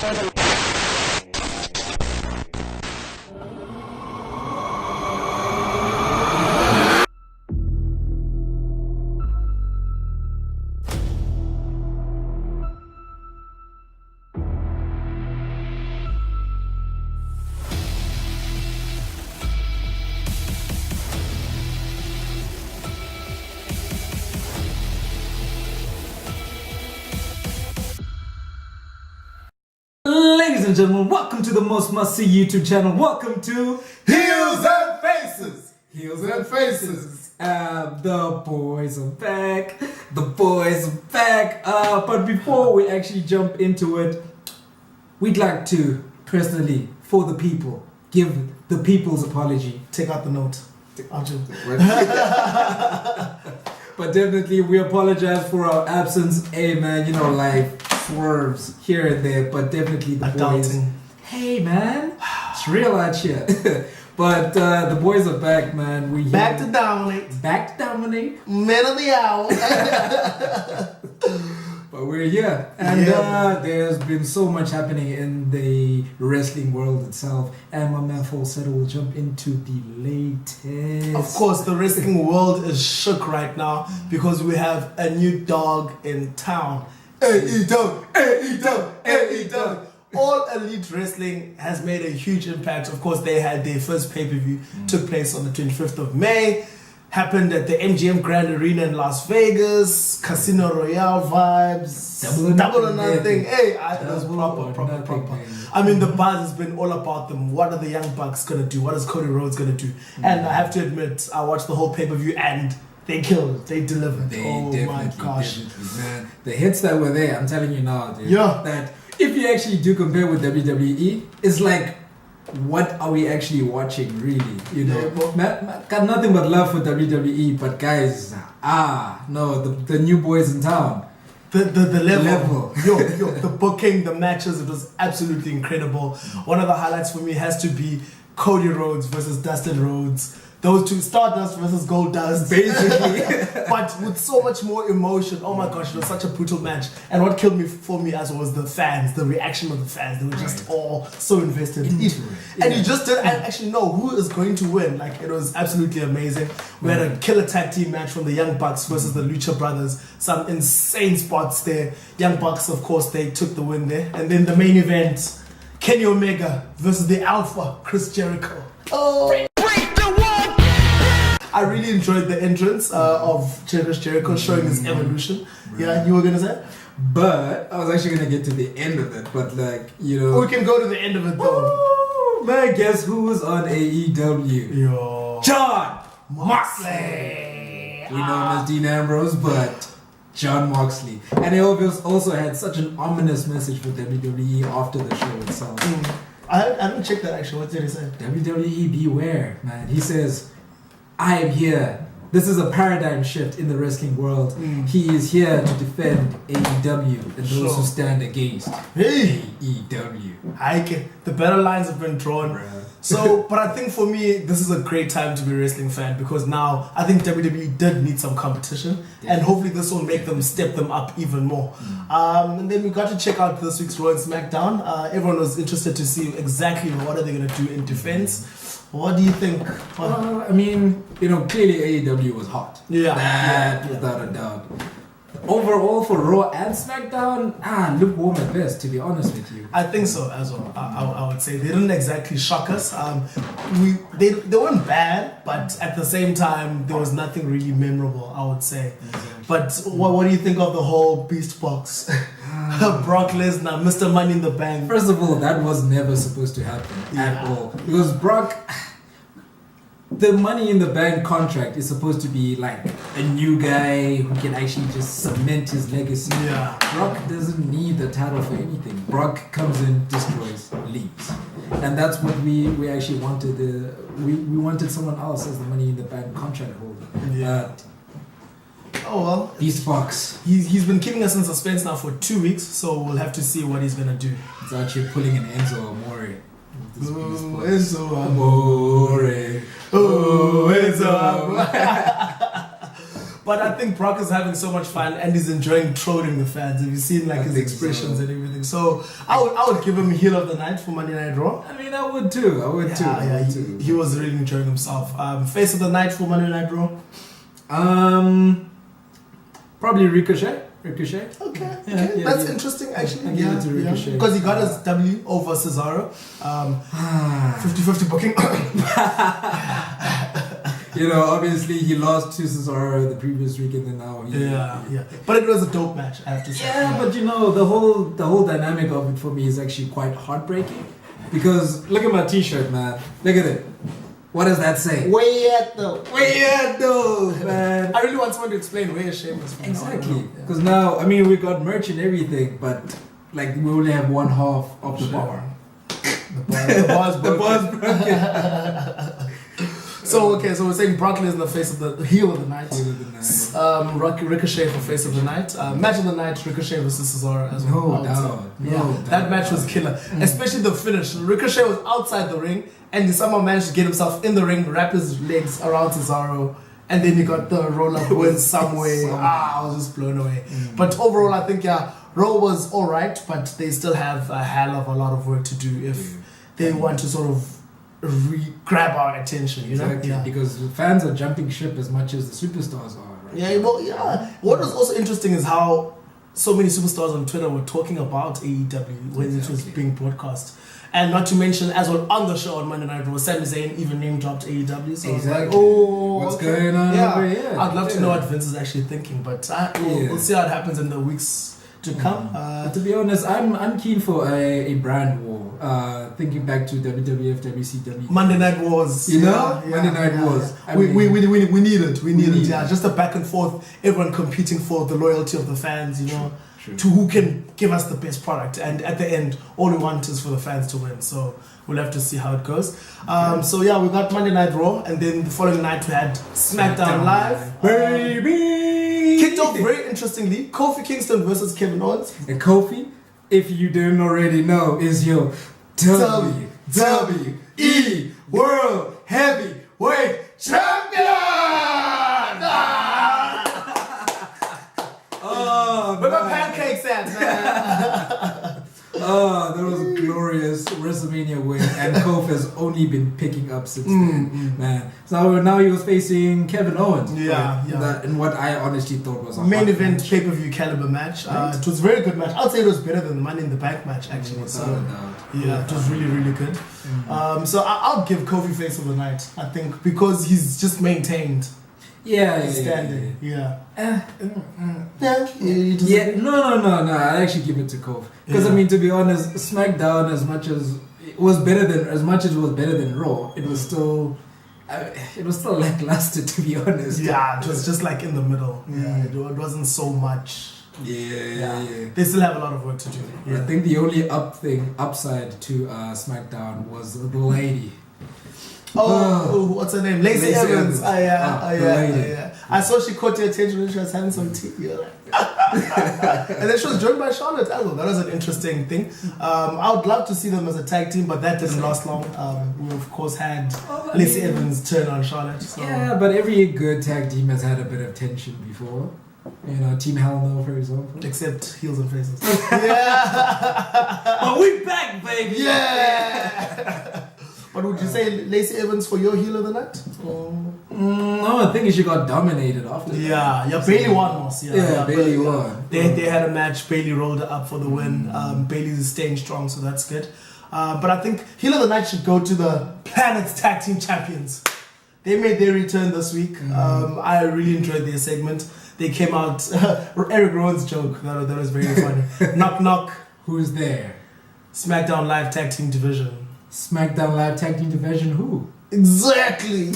Ladies and gentlemen, welcome to the most must-see YouTube channel. Welcome to Heels and Faces! Heels and Faces. The boys are back. The boys are back. But before we actually jump into it, we'd like to personally, for the people, give the people's apology. Take out the note. But definitely, we apologize for our absence. Hey man, you know, life swerves here and there, but definitely the boys. Hey man, it's real out here. But the boys are back, man. We back to dominate. Back to dominate. Men of the hour. But we're here, and there's been so much happening in the wrestling world itself. And my man Falsetto will jump into the latest. Of course, the wrestling world is shook right now because we have a new dog in town. AEW, AEW, AEW. All Elite Wrestling has made a huge impact. Of course, they had their first pay-per-view, took place on the 25th of May. Happened at the MGM Grand Arena in Las Vegas. Casino Royale vibes. Double or nothing. Hey, it was proper. I mean, the buzz has been all about them. What are the Young Bucks going to do? What is Cody Rhodes going to do? And I have to admit, I watched the whole pay-per-view and they killed it. They delivered. Oh my gosh. Man. The hits that were there, I'm telling you now, dude. Yeah. That if you actually do compare with WWE, it's like, what are we actually watching, really? You know, got nothing but love for WWE, but guys, the new boys in town. The level. Yo, the booking, the matches, it was absolutely incredible. One of the highlights for me has to be Cody Rhodes versus Dustin Rhodes. Those two, Stardust versus Goldust, basically, but with so much more emotion. Oh my gosh, it was such a brutal match. And what killed me for me as well was the fans, the reaction of the fans. They were just all so invested into it. And you just didn't actually know who is going to win. Like, it was absolutely amazing. We had a killer tag team match from the Young Bucks versus the Lucha Brothers. Some insane spots there. Young Bucks, of course, they took the win there. And then the main event, Kenny Omega versus the Alpha, Chris Jericho. Oh. I really enjoyed the entrance of Chris Jericho showing his evolution. Right. Yeah, you were gonna say? But I was actually gonna get to the end of it, but like, you know, we can go to the end of it though. Oh, man, guess who was on AEW? Yo. John Moxley. We know him as Dean Ambrose, but John Moxley. And he also had such an ominous message for WWE after the show itself. I didn't check that actually. What did he say? WWE beware, man. He says, I am here. This is a paradigm shift in the wrestling world. He is here to defend AEW and those who stand against AEW. The battle lines have been drawn. So, but I think for me, this is a great time to be a wrestling fan because now I think WWE did need some competition and hopefully this will make them step them up even more. And then we got to check out this week's Raw and SmackDown. Everyone was interested to see exactly what are they going to do in defense. What do you think? I mean, you know, clearly AEW was hot. Yeah. Without a doubt. Overall for Raw and SmackDown, lukewarm at best, to be honest with you. I think so as well. I would say they didn't exactly shock us. They weren't bad, but at the same time there was nothing really memorable, I would say. Exactly. But what do you think of the whole Beast Box? Brock Lesnar, Mr. Money in the Bank. First of all, that was never supposed to happen at all. Because Brock, the Money in the Bank contract is supposed to be like a new guy who can actually just cement his legacy. Yeah. Brock doesn't need the title for anything. Brock comes in, destroys, leaves. And that's what we actually wanted. We wanted someone else as the Money in the Bank contract holder. Yeah. Oh well. Beast Box. He's been keeping us in suspense now for 2 weeks, so we'll have to see what he's gonna do. He's actually pulling an Enzo Amore. Enzo Amore. Oh, Enzo Amore. But I think Brock is having so much fun and he's enjoying trolling the fans. Have you seen like his expressions and everything? So I would give him heel of the night for Monday Night Raw. I mean, I would too. He was really enjoying himself. Face of the night for Monday Night Raw. Probably Ricochet. Okay. That's interesting actually. I give it to Ricochet. Because he got his W over Cesaro. 50-50 booking. You know, obviously he lost to Cesaro the previous week, and then now But it was a dope match, I have to say. Yeah, but you know, the whole dynamic of it for me is actually quite heartbreaking. Because look at my T-shirt, man. Look at it. What does that say? Where at though, man. I really want someone to explain where Sheamus from. Exactly. Because now, I mean, we got merch and everything, but like we only have one half of the bar. The bar's broken. So we're saying Brock Lesnar face of the heel of the night. Ricochet for face of the night. Match of the night, Ricochet versus Cesaro as well. No doubt. That match was killer. Especially the finish. Ricochet was outside the ring and he somehow managed to get himself in the ring, wrap his legs around Cesaro, and then he got the roll-up win some way. I was just blown away. But overall, I think, Raw was alright, but they still have a hell of a lot of work to do if they want to sort of grab our attention, you know? Exactly, because the fans are jumping ship as much as the superstars are, right? What was also interesting is how so many superstars on Twitter were talking about AEW when it was being broadcast. And not to mention, as well, on the show on Monday Night Raw, Sami Zayn even name dropped AEW. So exactly. What's going on over here? I'd love to know what Vince is actually thinking, but we'll see how it happens in the weeks to come. To be honest, I'm keen for a brand war. Thinking back to WWF, WCW. Monday Night Wars. Monday Night Wars. We need it. We need it. Yeah, just a back and forth, everyone competing for the loyalty of the fans, you know. True. To who can give us the best product, and at the end all we want is for the fans to win, so we'll have to see how it goes. So we got Monday Night Raw, and then the following night we had SmackDown Live. Baby! Kicked off very interestingly, Kofi Kingston versus Kevin Owens. And Kofi, if you didn't already know, is your WWE World Heavyweight Champion! Where my pancakes at, man? That was a glorious WrestleMania win, and Kofi has only been picking up since then, man. So now he was facing Kevin Owens. And what I honestly thought was a main event pay-per-view caliber match. It was a very good match. I'd say it was better than the Money in the Bank match, actually. It was really, really good. So I'll give Kofi face of the night, I think, because he's just maintained. Standing. No. I actually give it to Kofi because I mean, to be honest, SmackDown, as much as it was better than Raw, it was still lackluster, to be honest. It was just like in the middle. It wasn't so much. They still have a lot of work to do. I think the only upside to SmackDown was the lady. What's her name? Lacey Evans. I saw she caught your attention when she was having some tea. And then she was joined by Charlotte as well. That was an interesting thing. I would love to see them as a tag team, but that didn't last long. We of course had Lacey Evans turn on Charlotte. So. Yeah, but every good tag team has had a bit of tension before. You know, Team Hell No, for example. Except Heels and Faces. But we back, baby. But would you say Lacey Evans for your heel of the night? No, I think she got dominated after that. Bailey won most. Bailey won. They had a match. Bailey rolled it up for the win. Bailey's staying strong, so that's good. But I think heel of the night should go to the Planet's Tag Team Champions. They made their return this week. I really enjoyed their segment. They came out. Eric Rowan's joke that was very funny. Knock knock. Who's there? SmackDown Live Tag Team Division. SmackDown Live Tag Team Division who? Exactly.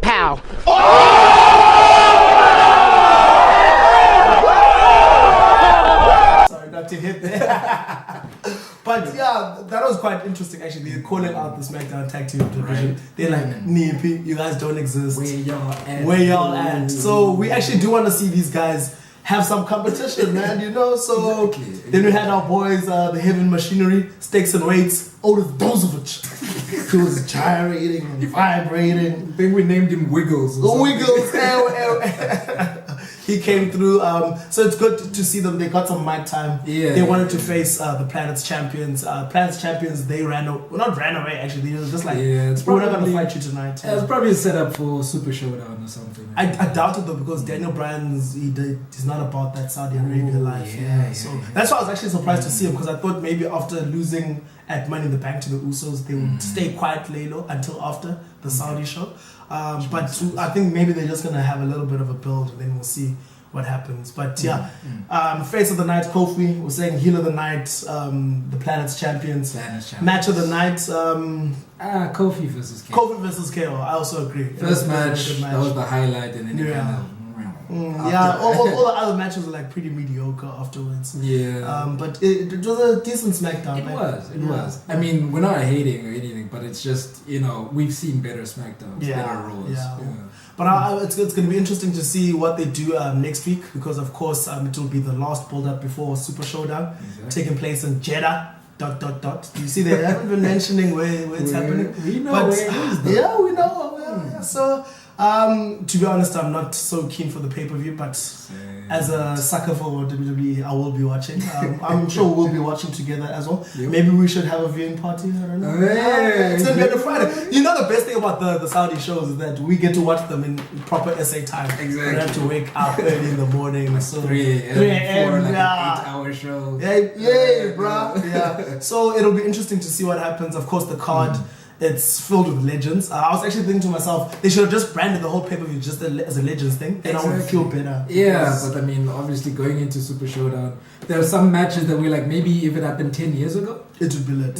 Pow. Sorry not to hit there. But that was quite interesting actually. They're calling out the SmackDown Tag Team Division. Right. They're like, Nippy, you guys don't exist. Where y'all at? So we actually do want to see these guys have some competition, man, you know. So Exactly. then we had our boys, the Heaven Machinery, Stakes and Weights, Otis Dozovic. He was gyrating and vibrating. I think we named him Wiggles. The Wiggles. He came through. So it's good to see them. They got some mic time. Yeah. They wanted to face the Planet's champions. Planet's champions, they not ran away actually. They were just like, we're not going to fight you tonight. It was probably a setup for Super Showdown or something. I doubt it though, because Daniel Bryan's he's not about that Saudi Arabia life. So that's why I was actually surprised to see him, because I thought maybe after losing at Money in the Bank to the Usos, they would stay quiet until after the Saudi show. But I think maybe they're just gonna have a little bit of a build, and then we'll see what happens. But face of the night, Kofi. We're saying heel of the night, the Planet's champions. Match of the night. Kofi versus KO. Kofi versus KO. I also agree. First match, that was the highlight, and then all the other matches were like pretty mediocre afterwards. But it was a decent SmackDown. It was. I mean, we're not hating or anything, but it's just, we've seen better SmackDowns, better Raws. But it's going to be interesting to see what they do next week, because of course it will be the last build up before Super Showdown, taking place in Jeddah. Do you see they haven't been mentioning where it's happening? We know where it is, though. Yeah, we know. So to be honest, I'm not so keen for the pay-per-view, but as a sucker for WWE, I will be watching. I'm sure we'll be watching together as well. Maybe we should have a viewing party. I don't know. It's a Friday. You know, the best thing about the Saudi shows is that we get to watch them in proper SA time. Exactly. We don't have to wake up early in the morning. So 3 a.m. for like an 8-hour show. Yeah. So it'll be interesting to see what happens. Of course, the card. It's filled with legends. I was actually thinking to myself, they should have just branded the whole pay-per-view just as a legends thing. Then I would feel better. Yeah, but I mean, obviously going into Super Showdown, there are some matches that we're like, maybe if it happened 10 years ago, it would be lit.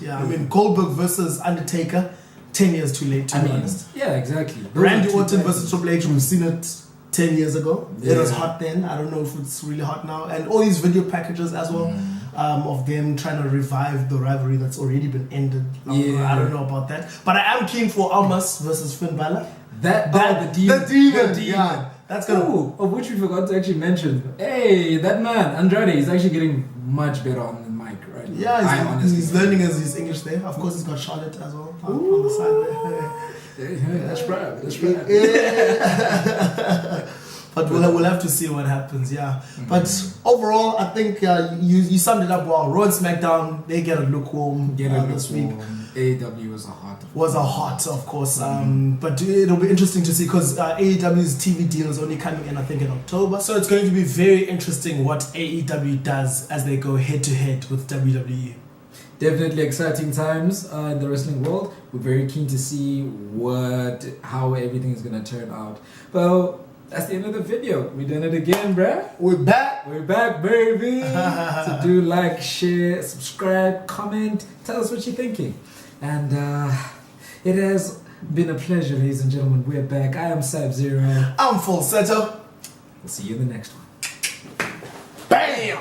Yeah. I mean, Goldberg versus Undertaker, 10 years too late, to be honest. Yeah, exactly. Randy Orton versus Triple H, we've seen it 10 years ago. It was hot then. I don't know if it's really hot now. And all these video packages as well. Of them trying to revive the rivalry that's already been ended. I don't know about that. But I am keen for Almas versus Finn Balor. The demon. Yeah. That's gonna. Of which we forgot to actually mention. Hey, that man, Andrade, is actually getting much better on the mic, right? Yeah, he's learning his English there. Of course, he's got Charlotte as well on the side there. That's right. But we'll have to see what happens, But overall, I think you summed it up well. Raw and SmackDown, they get a lukewarm this week. AEW was a hot, of course. But it'll be interesting to see, because AEW's TV deal is only coming in, I think, in October. So it's going to be very interesting what AEW does as they go head to head with WWE. Definitely exciting times in the wrestling world. We're very keen to see how everything is going to turn out. Well, that's the end of the video. We're doing it again, bruh. We're back, baby. So do like, share, subscribe, comment. Tell us what you're thinking. And it has been a pleasure, ladies and gentlemen. We're back. I am Sub-Zero. I'm Falsetto. We'll see you in the next one. Bam!